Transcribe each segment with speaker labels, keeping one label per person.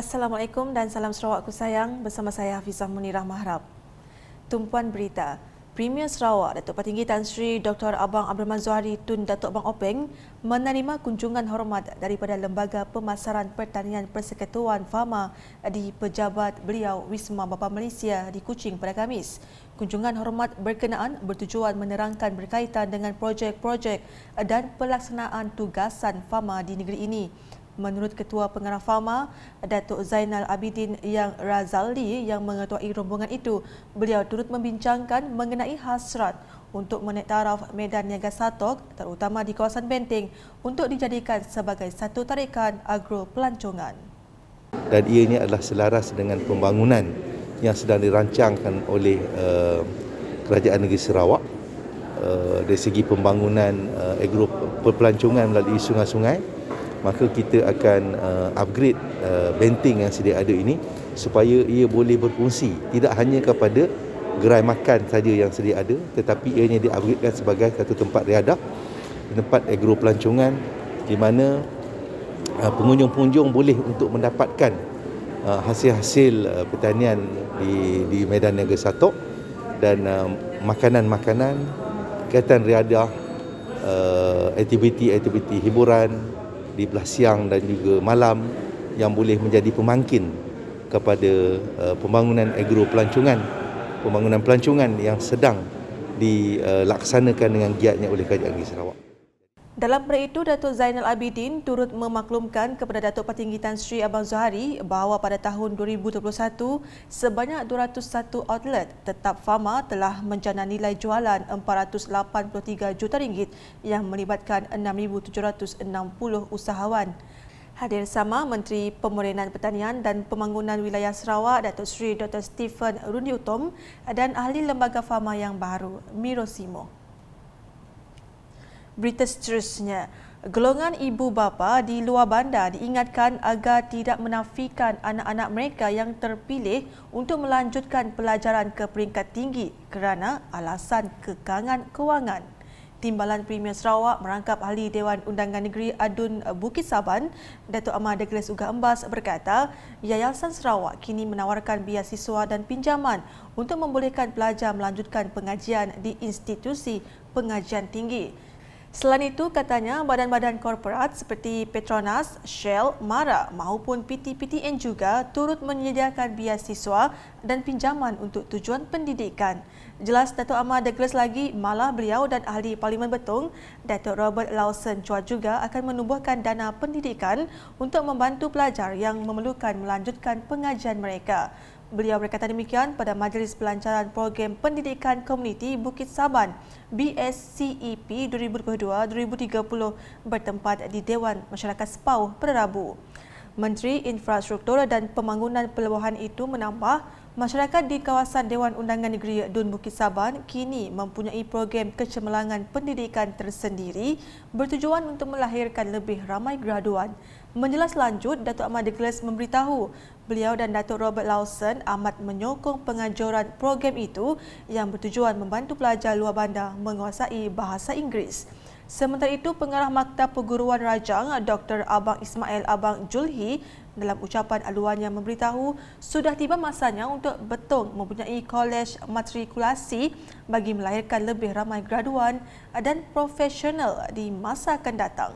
Speaker 1: Assalamualaikum dan salam Sarawakku sayang, bersama saya Hafizah Munirah Mahrab. Tumpuan berita. Premier Sarawak Datuk Petinggi Tan Sri Dr. Abang Abdul Rahman Zuhari Tun Datuk Abang Openg menerima kunjungan hormat daripada Lembaga Pemasaran Pertanian Persekutuan Fama di pejabat beliau Wisma Bapa Malaysia di Kuching pada Khamis. Kunjungan hormat berkenaan bertujuan menerangkan berkaitan dengan projek-projek dan pelaksanaan tugasan Fama di negeri ini. Menurut Ketua Pengarah Fama, Datuk Zainal Abidin Yang Razali yang mengetuai rombongan itu, beliau turut membincangkan mengenai hasrat untuk menaik taraf Medan Niaga Satok, terutama di kawasan Benteng, untuk dijadikan sebagai satu tarikan agro pelancongan.
Speaker 2: Dan ianya adalah selaras dengan pembangunan yang sedang dirancangkan oleh Kerajaan Negeri Sarawak dari segi pembangunan agro pelancongan melalui sungai-sungai. Maka kita akan upgrade benteng yang sedia ada ini supaya ia boleh berfungsi tidak hanya kepada gerai makan saja yang sedia ada, tetapi ianya di-upgradekan sebagai satu tempat riadah, tempat agro pelancongan di mana pengunjung-pengunjung boleh untuk mendapatkan hasil-hasil pertanian di Medan Niaga Satok dan makanan-makanan, kegiatan riadah, aktiviti-aktiviti hiburan di belah siang dan juga malam yang boleh menjadi pemangkin kepada pembangunan agro pelancongan, pembangunan pelancongan yang sedang dilaksanakan dengan giatnya oleh Kerajaan Negeri Sarawak.
Speaker 1: Dalam pada itu, Datuk Zainal Abidin turut memaklumkan kepada Datuk Petinggi Tan Sri Abang Zuhari bahawa pada tahun 2021, sebanyak 201 outlet tetap Fama telah menjana nilai jualan RM483 juta yang melibatkan 6,760 usahawan. Hadir sama Menteri Pemodenan Pertanian dan Pembangunan Wilayah Sarawak Datuk Sri Dr. Stephen Rundi Utom dan ahli Lembaga Fama yang baru, Miro Simo. Berita seterusnya, golongan ibu bapa di luar bandar diingatkan agar tidak menafikan anak-anak mereka yang terpilih untuk melanjutkan pelajaran ke peringkat tinggi kerana alasan kekangan kewangan. Timbalan Premier Sarawak merangkap ahli Dewan Undangan Negeri Adun Bukit Saban, Datuk Ahmad Douglas Uga Embas berkata, Yayasan Sarawak kini menawarkan biasiswa dan pinjaman untuk membolehkan pelajar melanjutkan pengajian di institusi pengajian tinggi. Selain itu, katanya badan-badan korporat seperti Petronas, Shell, Mara maupun PT-PTN juga turut menyediakan biasiswa dan pinjaman untuk tujuan pendidikan. Jelas Datuk Ahmad Douglas lagi, malah beliau dan ahli Parlimen Betong, Datuk Robert Lawson Chua juga akan menubuhkan dana pendidikan untuk membantu pelajar yang memerlukan melanjutkan pengajian mereka. Beliau berkata demikian pada Majlis Pelancaran Program Pendidikan Komuniti Bukit Saban BSCEP 2022-2030 bertempat di Dewan Masyarakat Sepau pada Rabu. Menteri Infrastruktur dan Pembangunan Pelebuhan itu menambah, masyarakat di kawasan Dewan Undangan Negeri Dun Bukit Saban kini mempunyai program kecemerlangan pendidikan tersendiri bertujuan untuk melahirkan lebih ramai graduan. Menjelas lanjut, Datuk Ahmad Douglas memberitahu beliau dan Datuk Robert Lawson amat menyokong penganjuran program itu yang bertujuan membantu pelajar luar bandar menguasai bahasa Inggeris. Sementara itu, Pengarah Maktab Perguruan Rajang Dr. Abang Ismail Abang Julhi dalam ucapan aluannya memberitahu sudah tiba masanya untuk Betong mempunyai kolej matrikulasi bagi melahirkan lebih ramai graduan dan profesional di masa akan datang.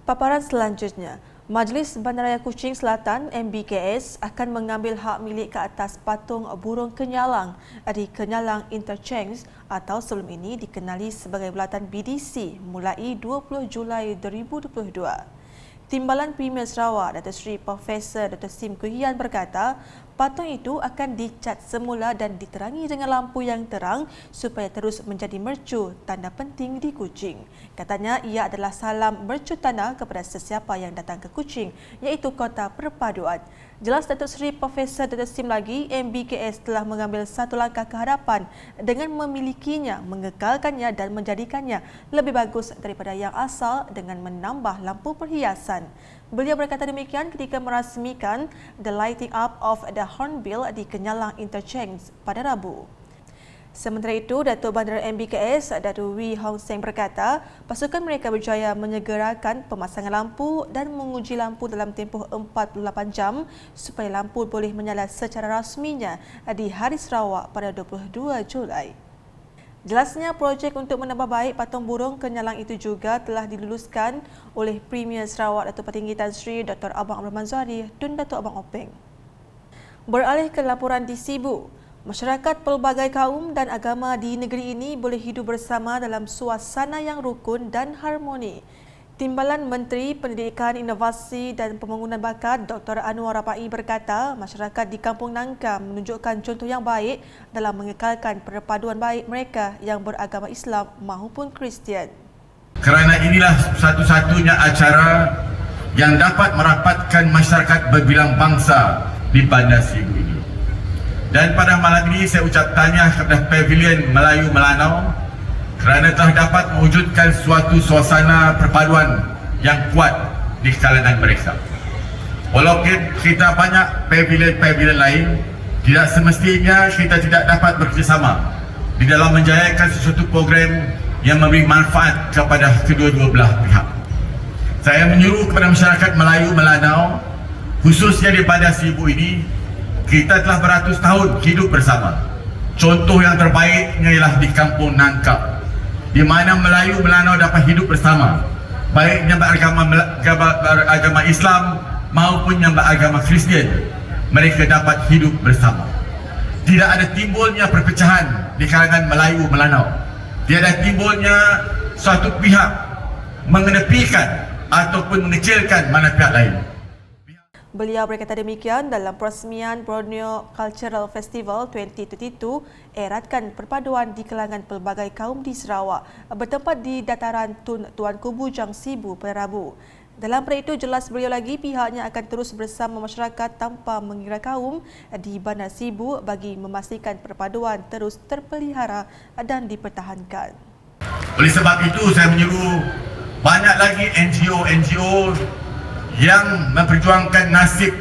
Speaker 1: Paparan selanjutnya, Majlis Bandaraya Kuching Selatan MBKS akan mengambil hak milik ke atas patung burung kenyalang di Kenyalang Interchange atau sebelum ini dikenali sebagai bulatan BDC mulai 20 Julai 2022. Timbalan Premier Sarawak Datuk Seri Profesor Dr. Sim Kuhian berkata, patung itu akan dicat semula dan diterangi dengan lampu yang terang supaya terus menjadi mercu tanda penting di Kuching. Katanya ia adalah salam mercu tanda kepada sesiapa yang datang ke Kuching, iaitu kota perpaduan. Jelas Datuk Seri Profesor Dr. Sim lagi, MBKS telah mengambil satu langkah ke hadapan dengan memilikinya, mengekalkannya dan menjadikannya lebih bagus daripada yang asal dengan menambah lampu perhiasan. Beliau berkata demikian ketika merasmikan the lighting up of the Hornbill di Kenyalang Interchange pada Rabu. Sementara itu, Datuk Bandar MBKS, Datuk Wee Hong Seng berkata, pasukan mereka berjaya menyegerakan pemasangan lampu dan menguji lampu dalam tempoh 48 jam supaya lampu boleh menyala secara rasminya di Hari Sarawak pada 22 Julai. Jelasnya, projek untuk menambah baik patung burung kenyalang itu juga telah diluluskan oleh Premier Sarawak Datuk Petinggi Tan Sri Dr. Abang Abdul Manzari dan Datuk Abang Openg. Beralih ke laporan di Sibu, masyarakat pelbagai kaum dan agama di negeri ini boleh hidup bersama dalam suasana yang rukun dan harmoni. Timbalan Menteri Pendidikan, Inovasi dan Pembangunan Bakat Dr. Anwar Rapai berkata, masyarakat di Kampung Nangka menunjukkan contoh yang baik dalam mengekalkan perpaduan baik mereka yang beragama Islam maupun Kristian.
Speaker 3: Kerana inilah satu-satunya acara yang dapat merapatkan masyarakat berbilang bangsa di Bandar Sibu ini. Dan pada malam ini saya ucap tahniah kepada Pavilion Melayu Melanau kerana telah dapat mewujudkan suatu suasana perpaduan yang kuat di kalangan mereka. Walaupun kita banyak pavilion-pavilion lain, tidak semestinya kita tidak dapat bekerjasama di dalam menjayakan sesuatu program yang memberi manfaat kepada kedua-dua belah pihak. Saya menyuruh kepada masyarakat Melayu Melanau, khususnya di Bandar Sibu ini, kita telah beratus tahun hidup bersama. Contoh yang terbaiknya ialah di Kampung Nangka, di mana Melayu Melanau dapat hidup bersama, baik yang beragama Islam maupun yang beragama Kristian. Mereka dapat hidup bersama. Tidak ada timbulnya perpecahan di kalangan Melayu Melanau. Tidak ada timbulnya suatu pihak mengenepikan ataupun mengecilkan mana pihak lain.
Speaker 1: Beliau berkata demikian dalam peresmian Borneo Cultural Festival 2022 eratkan perpaduan di kalangan pelbagai kaum di Sarawak bertempat di dataran Tun Tuanku Bujang Sibu pada Rabu. Dalam pada itu, jelas beliau lagi pihaknya akan terus bersama masyarakat tanpa mengira kaum di Bandar Sibu bagi memastikan perpaduan terus terpelihara dan dipertahankan.
Speaker 3: Oleh sebab itu, saya menyuruh banyak lagi NGO yang memperjuangkan nasib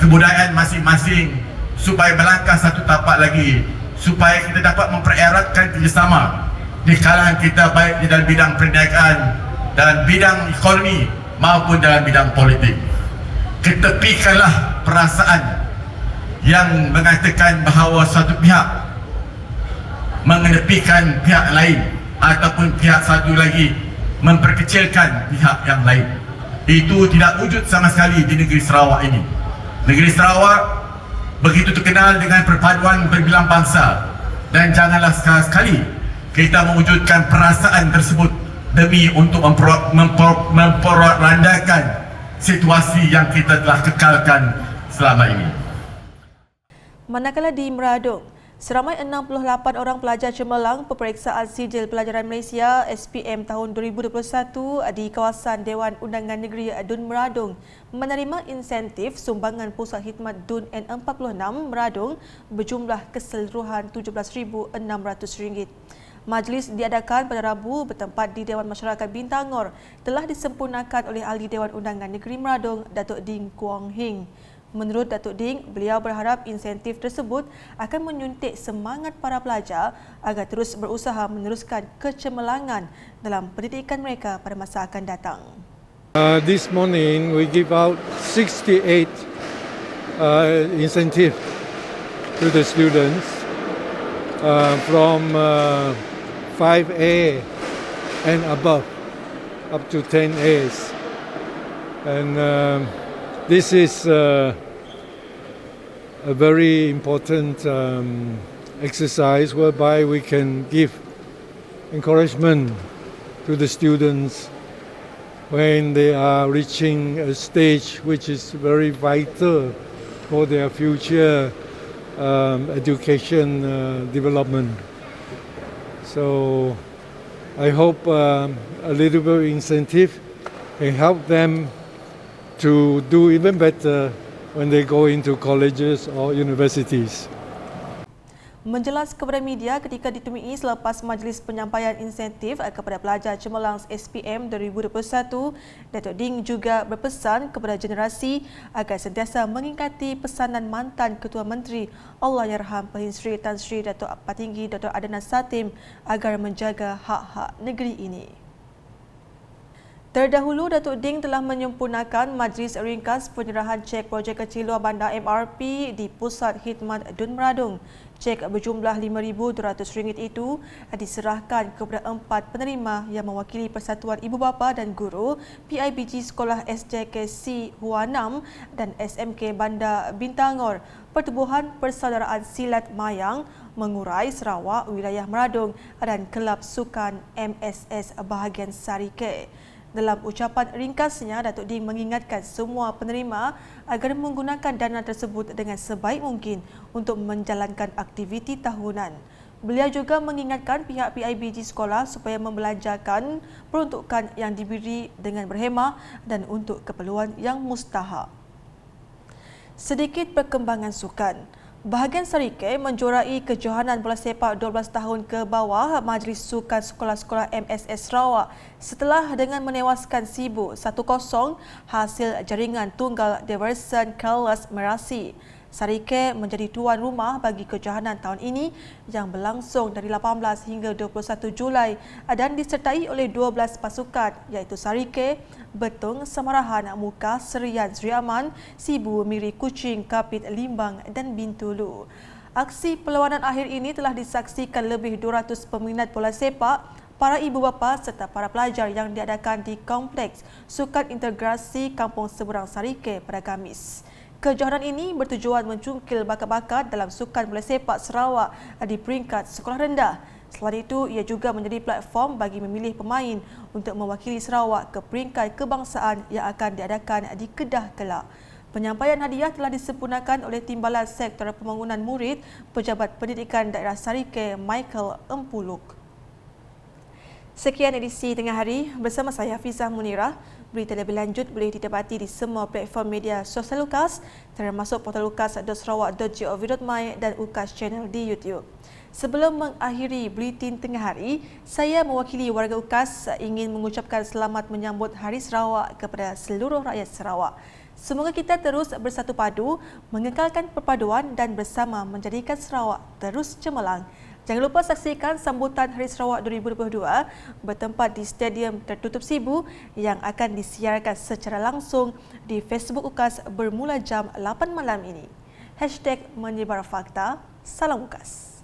Speaker 3: kebudayaan masing-masing supaya melangkah satu tapak lagi, supaya kita dapat mempereratkan kerjasama di kalangan kita baik di dalam bidang perniagaan, dalam bidang ekonomi maupun dalam bidang politik. Ketepikanlah perasaan yang mengatakan bahawa satu pihak mengenepikan pihak lain ataupun pihak satu lagi memperkecilkan pihak yang lain. Itu tidak wujud sama sekali di negeri Sarawak ini. Negeri Sarawak begitu terkenal dengan perpaduan berbilang bangsa, dan janganlah sekali-sekali kita mewujudkan perasaan tersebut demi untuk memperandakan situasi yang kita telah kekalkan selama ini.
Speaker 1: Manakala di Meradong, seramai 68 orang pelajar cemerlang Peperiksaan Sijil Pelajaran Malaysia SPM tahun 2021 di kawasan Dewan Undangan Negeri Dun Meradong menerima insentif sumbangan Pusat Khidmat Dun N46 Meradong berjumlah keseluruhan RM17,600. Majlis diadakan pada Rabu bertempat di Dewan Masyarakat Bintangor telah disempurnakan oleh Ahli Dewan Undangan Negeri Meradong, Datuk Ding Kuang Hing. Menurut Datuk Ding, beliau berharap insentif tersebut akan menyuntik semangat para pelajar agar terus berusaha meneruskan kecemerlangan dalam pendidikan mereka pada masa akan datang.
Speaker 4: This morning we give out 68 incentive to the students from 5A and above up to 10As, and this is a very important exercise whereby we can give encouragement to the students when they are reaching a stage which is very vital for their future education development. So I hope a little bit of incentive can help them to do even better when they go into colleges or universities.
Speaker 1: menjelas kepada media ketika ditemui selepas majlis penyampaian insentif kepada pelajar cemerlang SPM 2021. Datuk Ding juga berpesan kepada generasi agar sentiasa mengingati pesanan mantan Ketua Menteri Allahyarham Perhim Sri Tan Sri Datuk Patinggi Dr. Adnan Satim agar menjaga hak-hak negeri ini. Terdahulu, Datuk Ding telah menyempurnakan majlis ringkas penyerahan cek projek kecil luar bandar MRP di Pusat Khidmat Dun Meradung. Cek berjumlah RM5,200 itu diserahkan kepada 4 penerima yang mewakili Persatuan Ibu Bapa dan Guru, PIBG Sekolah SJKC Huanam dan SMK Bandar Bintangor, Pertubuhan Persaudaraan Silat Mayang, Mengurai Sarawak, Wilayah Meradung dan Kelab Sukan MSS bahagian Sarike. Dalam ucapan ringkasnya, Datuk Ding mengingatkan semua penerima agar menggunakan dana tersebut dengan sebaik mungkin untuk menjalankan aktiviti tahunan. Beliau juga mengingatkan pihak PIBG sekolah supaya membelanjakan peruntukan yang diberi dengan berhemah dan untuk keperluan yang mustahak. Sedikit perkembangan sukan. Bahagian Sarike menjuarai kejohanan bola sepak 12 tahun ke bawah Majlis Sukan Sekolah-Sekolah MSS Sarawak setelah dengan menewaskan Sibu 1-0 hasil jaringan tunggal Daverson Carlos Merasi. Sarike menjadi tuan rumah bagi kejohanan tahun ini yang berlangsung dari 18 hingga 21 Julai dan disertai oleh 12 pasukan iaitu Sarike, Betung, Samarahan, Muka, Serian, Sri Aman, Sibu, Miri, Kuching, Kapit, Limbang dan Bintulu. Aksi perlawanan akhir ini telah disaksikan lebih 200 peminat bola sepak, para ibu bapa serta para pelajar yang diadakan di Kompleks Sukan Integrasi Kampung Seberang Sarike pada Khamis. Kejohanan ini bertujuan mencungkil bakat-bakat dalam sukan bola sepak Sarawak di peringkat sekolah rendah. Selain itu, ia juga menjadi platform bagi memilih pemain untuk mewakili Sarawak ke peringkat kebangsaan yang akan diadakan di Kedah kelak. Penyampaian hadiah telah disempurnakan oleh Timbalan Sektor Pembangunan Murid Pejabat Pendidikan Daerah Sarike, Michael Empuluk. Sekian edisi Tengah Hari bersama saya Hafizah Munirah. Berita lebih lanjut boleh didapati di semua platform media sosial UKAS termasuk portal ukas.sarawak.gov.my dan UKAS Channel di YouTube. Sebelum mengakhiri Buletin Tengah Hari, saya mewakili warga UKAS ingin mengucapkan selamat menyambut Hari Sarawak kepada seluruh rakyat Sarawak. Semoga kita terus bersatu padu, mengekalkan perpaduan dan bersama menjadikan Sarawak terus cemerlang. Jangan lupa saksikan sambutan Hari Sarawak 2022 bertempat di Stadium Tertutup Sibu yang akan disiarkan secara langsung di Facebook UKAS bermula jam 8 malam ini. #menyebar fakta, salam UKAS.